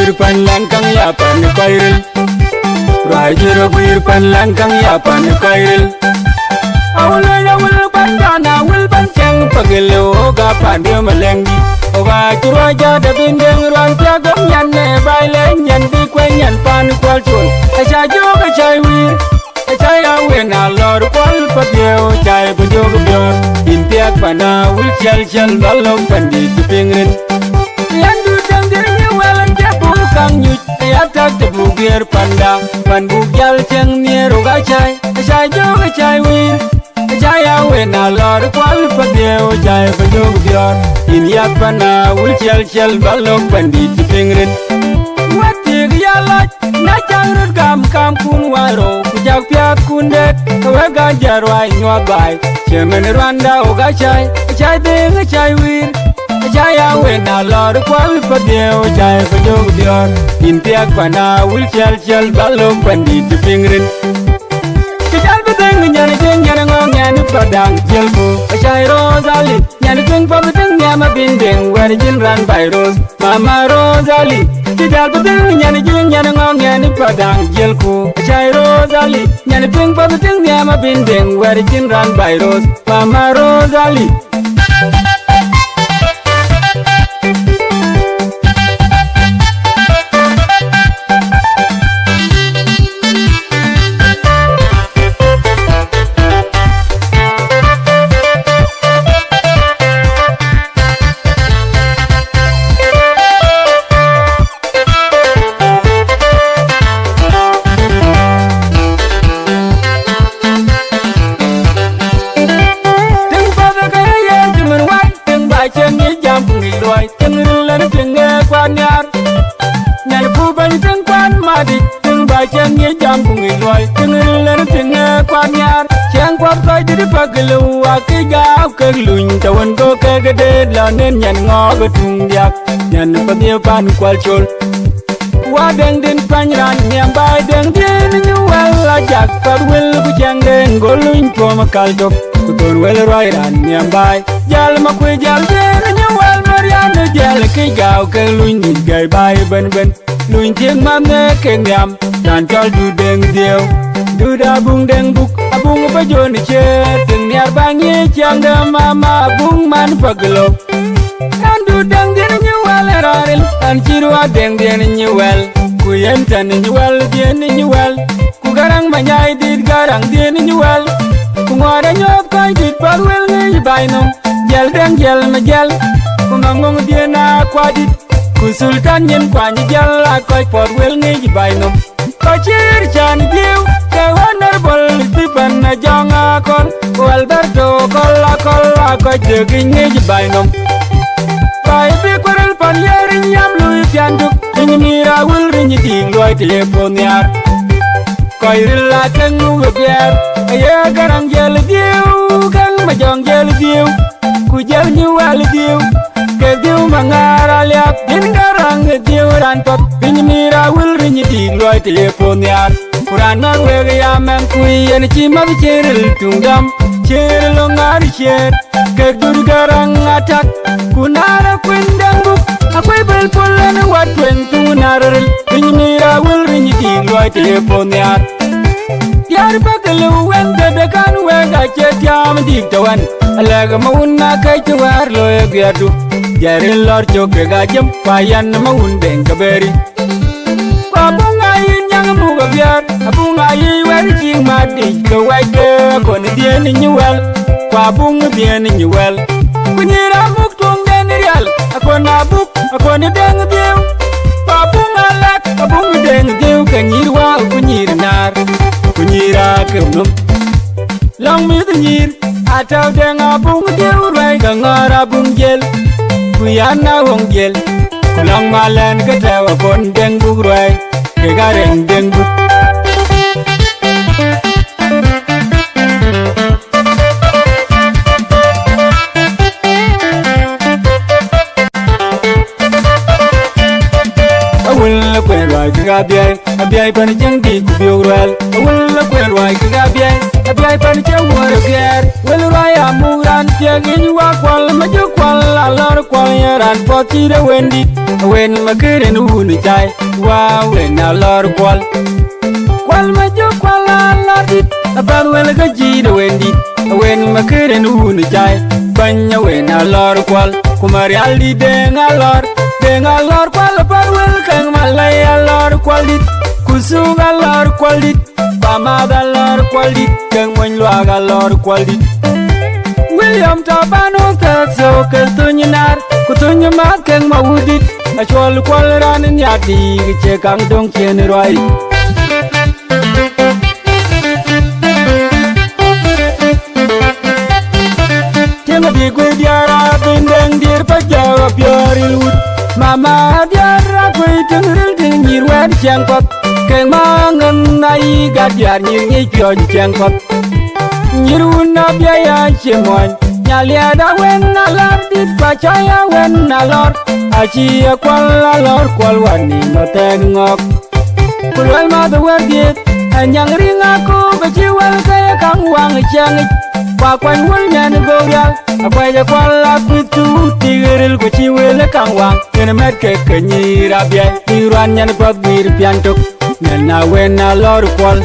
guir pan langkang ya pan kairil Rajiro guir pan langkang ya pan kairil Awla ya wil bandana wil bancang pagelo ga pandu melengi Oga turaja da bindeng ruan tiagam yan ne bailen yan di kwen yan pan kwal chul Acha joga chai wir Acha ya wen alor kwal pagyo chai bunjog bior Intiak pana wil chal chal balom pandi tipingrin Yan du dangir ni walan jabu kang nyuj Ayatak tebu biar panda Pan bugyal cheng ni roga chai Acha joga chai wir Jaya wena lor kwal pagyo jaya bunjog bior Inyak pana wil chal chal balom pandi tipingrin Watig yalaj na changrut kam kun waro Kujak piat kundet kawega jarwai nywabai Chemen rwanda oga chai Chai ding chai wir Jaya wena lor kwal pagyo jaya bunjog bior Intiak pana wil chal chal balom pandi tipingrin Kijal beteng nyana jeng nyana ngong nyana padang jelko Achai Rosali nyana jeng pabeteng nyama bindeng Warjin ran by Rose Mama Rosali Kijal beteng nyana jeng nyana ngong nyana padang jelko Achai Rosali nyana jeng pabeteng nyama bindeng Warjin ran by Rose Mama Rosali Paglu akiga keluñ tawan ko kagade la nen nyan ngo tung yak nyan padio pan kwal chol wa deng din panran nyam bai deng din ñu wala jak par wel bu jange ngoluñ ko makal dok ku ton wel rai ran nyam bai jal ma ku jal den ñu wal marian jal kiga keluñ ni gai bai ben ben luñ tieng mam ne kenyam dan chol du deng dio Duda bung deng buk abung bajo ni cher Teng niar bangi chiang da mama abung man paglo Kan du deng dia ni nyuel eraril Kan chirua deng dia ni nyuel Ku yentan ni nyuel dia ni nyuel Ku garang manyai dit garang dia ni nyuel Ku ngora nyop koi dit parwel ni bainom Jel deng jel ma jel Ku ngongong dia na kwa dit Ku sultan yen kwa ni jel akoi parwel ni bainom Ko chir chan diu Honorable Stephen Jonga Kol Alberto Kola Ko jegin ni bainom Pai bi korel pan yari nyam lui pianduk Ring mira wil ring ting loi telepon yar Koi rila tengu bebiar Aya garang jel diu Kang majong jel diu Ku jel nyual diu Ke diu mangara liap Din garang diu rantot Ring mira wil ring ting loi telepon yar Kurana wega ya men kui en chima bicheril tungam cheril ngari cher kedur garang atak kunara kwendang buk akwai bel polan wat wen tunaril mira wil rinyi loi telepon yar yar bakalu wen de kan wega chetiam diktawan alaga mauna kai tuwar loy gyadu jaril lor choke gajem payan maun deng kaberi Muga biar abunga yi wari jing madi ko waje ko ni dien ni wel kwa bung dien ni wel kunyira muk tung den real akona buk akoni deng diu kwa bunga lak abung deng diu kanyirwa kunyir nar kunyira kemum long mi nyir ataw deng abung diu rai ka ngara bung gel kuyana wong gel long malen ka tawa kon deng bug rai Kegareng deng buk Awul kwen wai kaga biai pan jeng di kubiog rel Awul kwen wai kaga biai pan jeng ya war ger wel raya muran tiagi wa kwal maju kwal alor kwal yaran poti de wendi wen mageren uni chai wa wen alor kwal kwal maju kwal alor dit aban wel gaji de wendi wen mageren uni chai banya wen alor kwal kumari aldi deng alor kwal par wel kang malay alor kwal dit kusung alor kwal dit Pamad alor kwal dit kang moñ luag alor kwal dit William Tabano so ketunyinar kutunya mat kang mawudit achol kwal ran nyati che kang dong kien roi Tianga di gwe diara bindeng dir pajawa piarilud Mama diara gwe tengril ting nyirwed jangkot Keng mangen nai gadiar nyir pio jangkot Nyiruna biaya cemoy Nyalia da wen nalar dit pacaya wen nalor Aci kwal alor kwal wani mateng ngok Kulwal madu werdit Anyang ring aku keciwal kaya kang wang cengit Pakwan wul nyan gorial Akwai kwal akutu Tigiril keciwal kang wang Kena met ke nyira biay Niruan nyan pot bir piantuk Nana wena lor kwal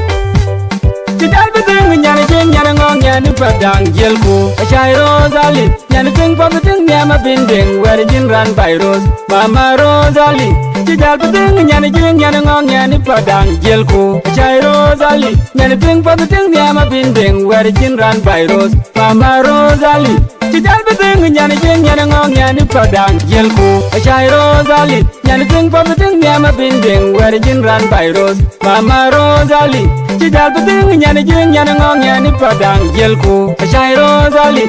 Tidal bedeng nyana jeng nyana ngong nyana padang jelku Achai Rosali nyana ting pabeting nyama binding Wari jinran by Rose Mama Rosali Tidal bedeng nyana jeng nyana ngong nyana padang jelku Achai Rosali nyana ting pabeting nyama binding Wari jinran by Rose Mama Rosali Tidal bedeng nyana jeng nyana ngong nyana padang jelku Achai Rosali nyana ting pabeting nyama binding Wari jinran by Rose Mama Rosali Tidal bedeng nyana jeng nyana ngong nyana padang jelku Achai Rosali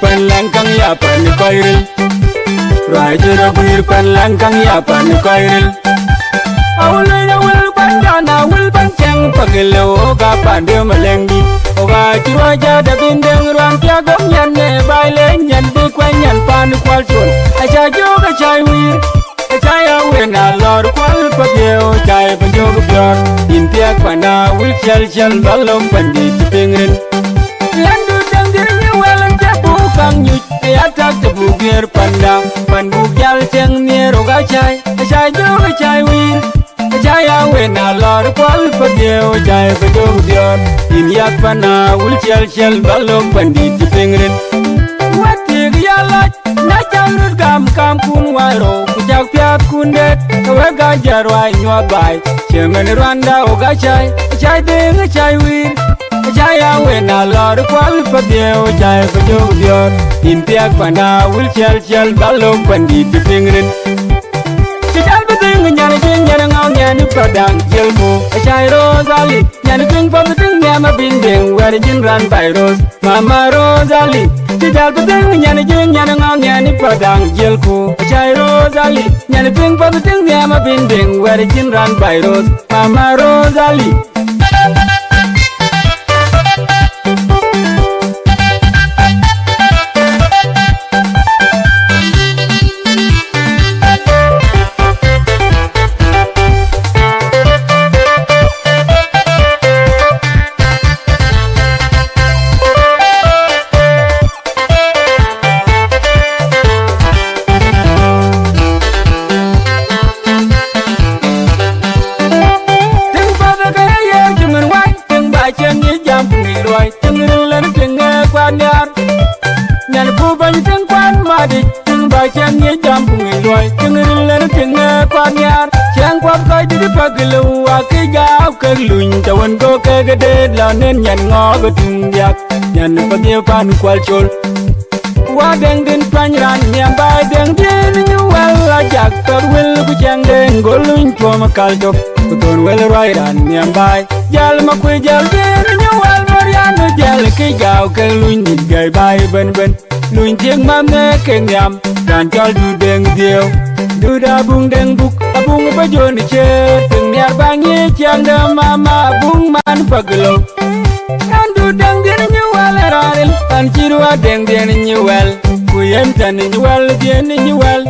Pan langkang ya pan koiril Rai jura guir pan langkang ya pan koiril Awul na wil pan dana wil pan cheng pagelo oga pan de malengi Oga chura jada bindeng ruang piagam nyan ne baile nyan de kwen nyan pan kwal chun Acha joga chai wir Acha ya wen alor kwal pagyo chai panjog bior Intiak pana wil chal balom pandi tipingrin Yandu dangdir mi welang kang nyuj atak tebu biar pandang pan bugyal ceng nero gacai gacai jo gacai wir gacai awen alor kwal padeo gacai pajo biar inyak pana ul chal balom pandit pengren wati gyalaj na jangrut kam kun waro kujak piat kundet kawe gajar wai nywabai cemen rwanda o gacai gacai deng gacai wir Jaya wena lor kwal padeo jaya pajo bior Intiak pana ul chal balom pandit pingrin Tidal bedeng nyana jeng nyana ngau nyana padang jelmu Achai Rosali nyana jeng pabeting nyama bindeng Wari jinran by Rose Mama Rosali Tidal bedeng nyana jeng nyana ngau nyana padang jelku Achai Rosali nyana jeng pabeting nyama bindeng Wari jinran by Rose Mama Rosali Chang ye jam pungi loy tengril len tenge kwanyar chang kwap kai di paglu akija kerluñ tawan go kagade la nen nyan ngo tung yak nyan pagye pan kwal chol wa deng den panran nyam ba deng den nyu wal jak tor wel ku chang den goluñ pom kalto tor wel rai ran nyam ba jal ma ku jal den nyu wal moriano jal ke gao ke luin dit gai bai ben ben luin tieng mam ne ke nyam kan chol du deng dio du da bung deng buk abung ba jo ni che từng niar bang ye chang da mama bung man paglo kan du deng dia ni wal raril kan chiru deng dia ni wal ku yem tan ni wal dia ni wal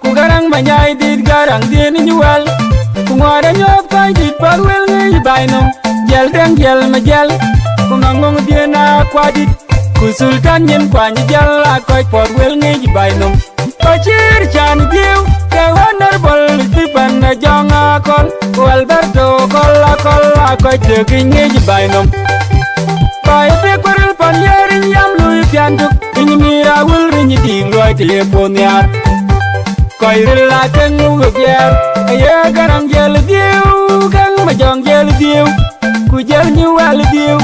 ku garang manyai dit garang dia ni wal ku ngora nyop kai dit par wel ngi bai no jel deng jel ma jel ku ngong dia na kwa dit ku sultan nyen kwa ni jel a koi por wel ngi bai no ko chir chan diu ke honorable Stephen Jonga kol ku Alberto kola koi te ngi bai no bai pe korel pan yerin yam lui piantuk ni mira wul ni di loi telepon yar koi rila tengu gyer ye garang jel diu kang ma jong jel diu ku jel ni wal diu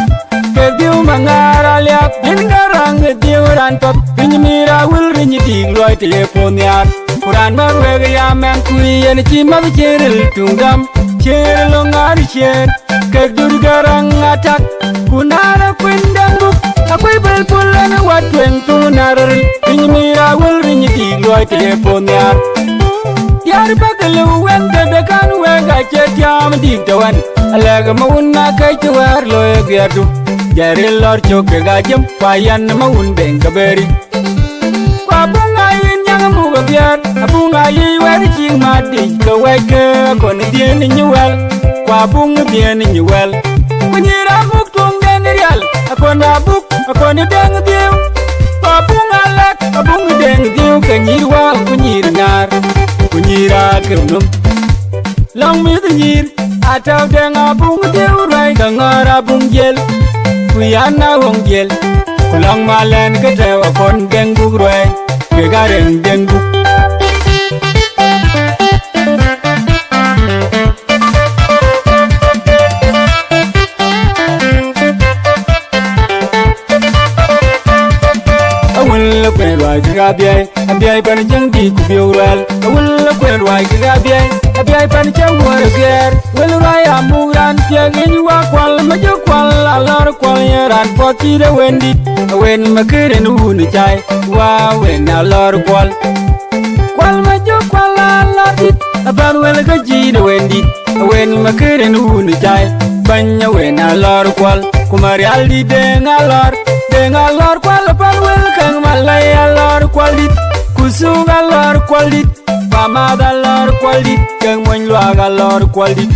ke diu mangara liap din garang diu ran top ni mira wul ni di loi telepon yar kuran mar we ya men ku yen chi ma cheril tungam cheril ngar chen ke dur garang atak kunara kwendang buk akoy bel pulan wat tweng tunar ni mira wul ni di loi telepon yar yar bagalu wen de kan we ga che jam di tawan alega maun na kai tuwar lo gerdu jare lor choke ga jem payan maun ben kaberi kwa bunga yin yang mu ga biar bunga yi wer ching ma di ko we ke ko ni di ni wel kwa bunga di ni wel kunyira muk tung den real akona buk akoni deng diu kwa bunga lek bunga deng diu kanyirwa kunyir ngar kunyira kernum long mi the nyir ataw deng abung diu rai kangara bung jel kuyana wong jel kulang malen ketewa kon deng bug rai ke gareng deng bug kwen roi ga biai abiai pan jang di ku biu wel awul kwen roi ga biai abiai pan jang war ger wel roi amuran tiang ni wa kwal ma jo kwal alor kwal yaran poti de wendi wen makere nu ni chai wa wen alor kwal ma jo kwal alor dit aban wel ga ji de wendi wen makere nu ni chai banya wen alor kwal kumari aldi de ngalor kwal pan wel kang malay alor kwal dit kusung alor kwal dit pamad alor kwal dit kang monluag alor kwal dit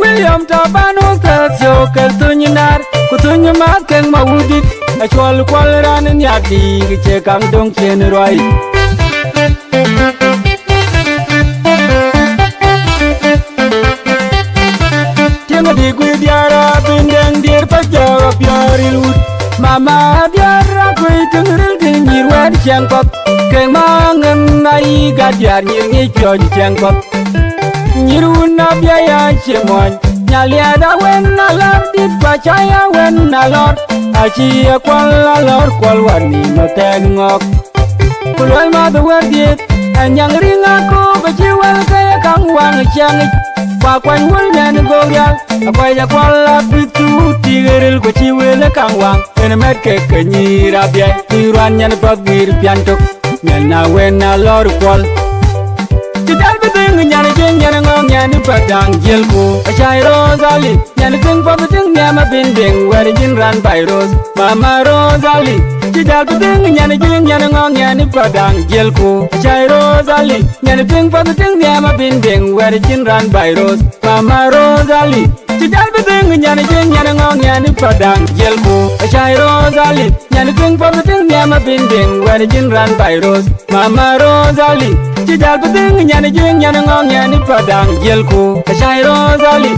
William Tabano Stacio keltunyinar kutunyimat kang mawudit achwal kwal ran nyadi che kang dong chen roi di gudiara bindeng dir pajawa piarilut mama diara kui tengril tingir wan jangkot keng mangen nai gadiar nyir ngi joj jangkot nyiruna biaya cemon nyaliada wen nalar dit pacaya wen nalor aci kwal wani notengok kulwal madu werdit anyang ringa ko bajiwal kaya kang wang changik Pakwan wul nyan gorial akwai ya kwala pitu tigeril ko chiwele kangwang ene met ke kenyira biai tiruan nyan pagir piantok nyan na wen na lor kwal tidal bedeng nyan jeng nyan ngong nyan padang jelko achai rozali nyan king pabedeng nyama bindeng wer jin ran bayros mama rozali tidal bedeng nyan jeng nyan ngong nyan padang jelko achai rozali nyan king pabedeng nyama bindeng wer jin ran bayros mama rozali tidal bedeng nyan jeng nyan ngong nyan padang jelko achai rozali nyan king pabedeng nyama bindeng wer jin ran bayros mama rozali tidal bedeng nyan jeng nyan ngong nyan padang jelko achai rozali